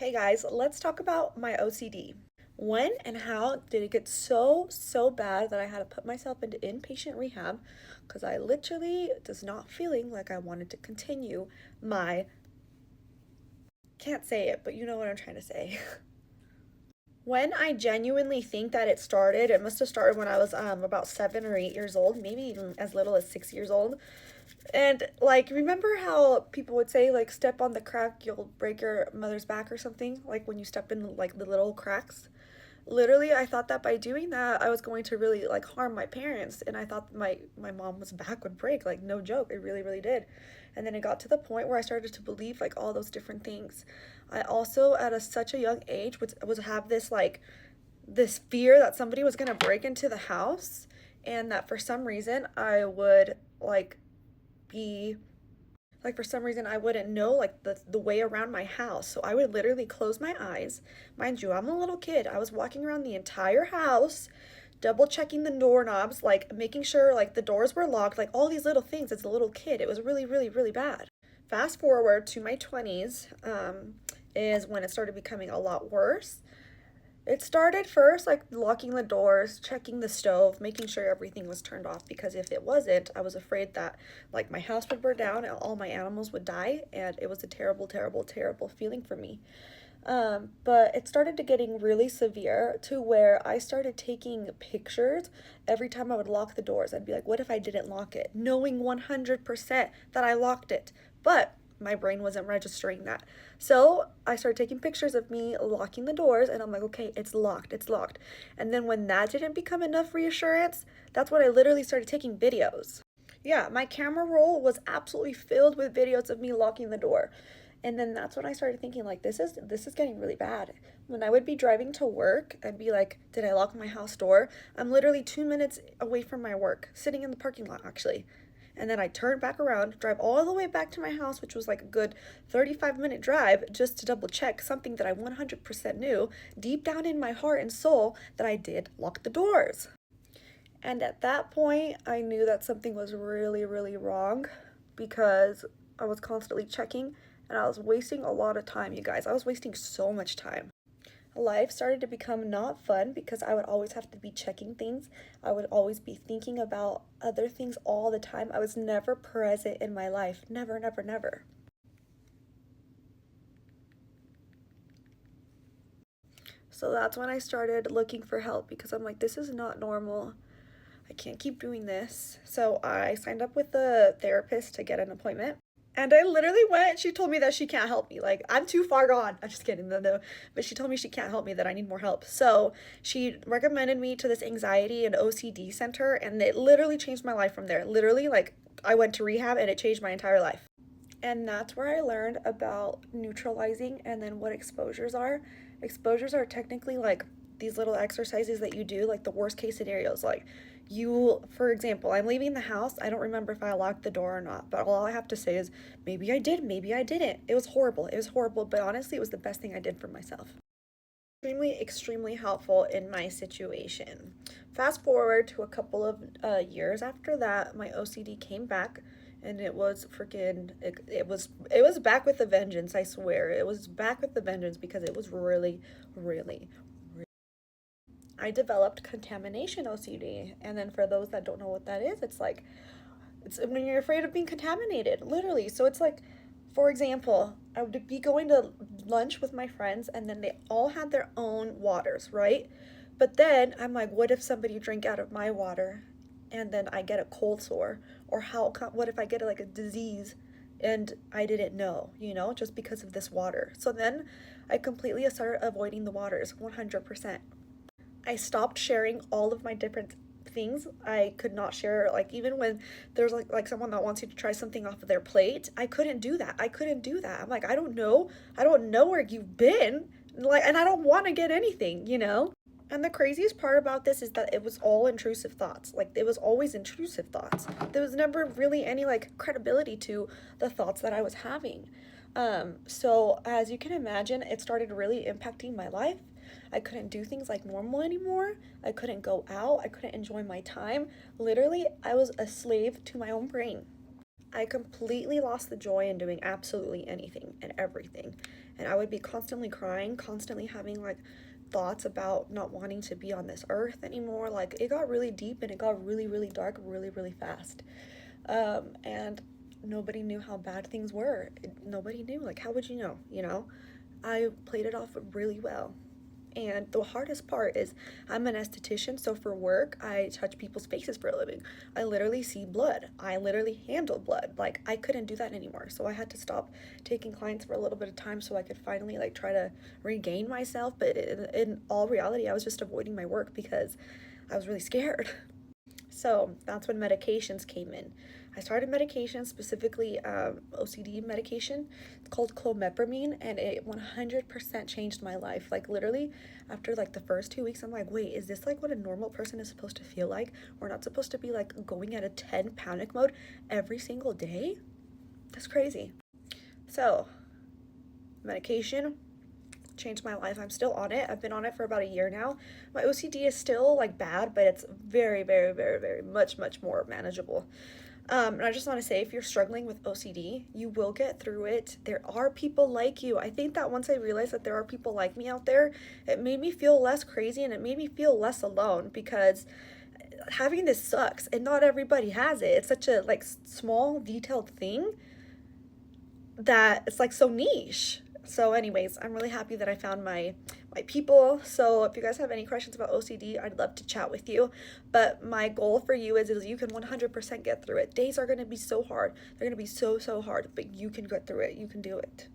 Hey guys, let's talk about my OCD. When and how did it get so bad that I had to put myself into inpatient rehab because I literally was not feeling like I wanted to continue my, can't say it, but you know what I'm trying to say. When I genuinely think that it must have started when I was about 7 or 8 years old, maybe even as little as 6 years old. And like, remember how people would say like step on the crack, you'll break your mother's back or something? Like when you step in like the little cracks. Literally, I thought that by doing that, I was going to really like harm my parents, and I thought my mom's back would break. Like no joke, it really did. And then it got to the point where I started to believe like all those different things. I also, at such a young age, was have this like this fear that somebody was gonna break into the house, and that for some reason I would be for some reason I wouldn't know like the way around my house. So I would literally close my eyes. Mind you, I'm a little kid. I was walking around the entire house, double checking the doorknobs, like making sure like the doors were locked, like all these little things as a little kid. It was really bad. Fast forward to my 20s, is when it started becoming a lot worse. It started first like locking the doors, checking the stove, making sure everything was turned off, because if it wasn't, I was afraid that like my house would burn down and all my animals would die, and it was a terrible feeling for me. But it started to getting really severe to where I started taking pictures every time I would lock the doors. I'd be like, what if I didn't lock it? Knowing 100% that I locked it. But my brain wasn't registering that. So I started taking pictures of me locking the doors, and I'm like, okay, it's locked, it's locked. And then when that didn't become enough reassurance, that's when I literally started taking videos. Yeah, my camera roll was absolutely filled with videos of me locking the door. And then that's when I started thinking like this is getting really bad. When I would be driving to work, I'd be like, did I lock my house door? I'm literally 2 minutes away from my work, sitting in the parking lot actually. And then I turn back around, drive all the way back to my house, which was like a good 35-minute drive, just to double check something that I 100% knew deep down in my heart and soul, that I did lock the doors. And at that point, I knew that something was really wrong, because I was constantly checking and I was wasting a lot of time, you guys. I was wasting so much time. Life started to become not fun because I would always have to be checking things. I would always be thinking about other things all the time. I was never present in my life. Never. So that's when I started looking for help, because I'm like, this is not normal. I can't keep doing this. So I signed up with the therapist to get an appointment. And I literally went, she told me that she can't help me. Like, I'm too far gone. I'm just kidding, no. But she told me she can't help me, that I need more help. So she recommended me to this anxiety and OCD center, and it literally changed my life from there. Literally, like, I went to rehab and it changed my entire life. And that's where I learned about neutralizing and then what exposures are. Exposures are technically like these little exercises that you do, like the worst case scenarios. Like, for example, I'm leaving the house. I don't remember if I locked the door or not, but all I have to say is maybe I did, maybe I didn't. It was horrible. It was horrible, but honestly, it was the best thing I did for myself. Extremely helpful in my situation. Fast forward to a couple of years after that, my OCD came back, and it was it was back with a vengeance. I swear, it was back with the vengeance, because it was really. I developed contamination OCD, and then for those that don't know what that is, it's when you're afraid of being contaminated, literally. So it's like, for example, I would be going to lunch with my friends, and then they all had their own waters, right? But then I'm like, what if somebody drank out of my water, and then I get a cold sore? Or what if I get like a disease and I didn't know, just because of this water? So then I completely started avoiding the waters 100%. I stopped sharing all of my different things. I could not share, like, even when there's like someone that wants you to try something off of their plate. I couldn't do that. I'm like, I don't know where you've been, like, and I don't want to get anything. And the craziest part about this is that it was all intrusive thoughts. Like, it was always intrusive thoughts. There was never really any like credibility to the thoughts that I was having. So as you can imagine, it started really impacting my life. I couldn't do things like normal anymore. I couldn't go out. I couldn't enjoy my time. Literally, I was a slave to my own brain. I completely lost the joy in doing absolutely anything and everything. and I would be constantly crying, constantly having like thoughts about not wanting to be on this earth anymore. Like it got really deep and it got really, really dark really, really fast. And nobody knew how bad things were. Nobody knew. Like, how would you know? You know, I played it off really well. And the hardest part is I'm an esthetician, so for work, I touch people's faces for a living. I literally see blood. I literally handle blood. Like I couldn't do that anymore. So I had to stop taking clients for a little bit of time so I could finally like try to regain myself. But in all reality, I was just avoiding my work because I was really scared. So that's when medications came in. I started medication, specifically OCD medication. It's called clomipramine, and it 100% changed my life. Like literally, after like the first 2 weeks, I'm like, wait, is this like what a normal person is supposed to feel like? We're not supposed to be like going at a 10 panic mode every single day? That's crazy. So, medication changed my life. I'm still on it. I've been on it for about a year now. My OCD is still like bad, but it's very, very, very, very much, much more manageable. And I just want to say, if you're struggling with OCD, you will get through it. There are people like you. I think that once I realized that there are people like me out there, it made me feel less crazy and it made me feel less alone, because having this sucks and not everybody has it. It's such a like small detailed thing that it's like so niche. So anyways, I'm really happy that I found my people. So if you guys have any questions about OCD, I'd love to chat with you. But my goal for you is you can 100% get through it. Days are going to be so hard. They're going to be so hard, but you can get through it. You can do it.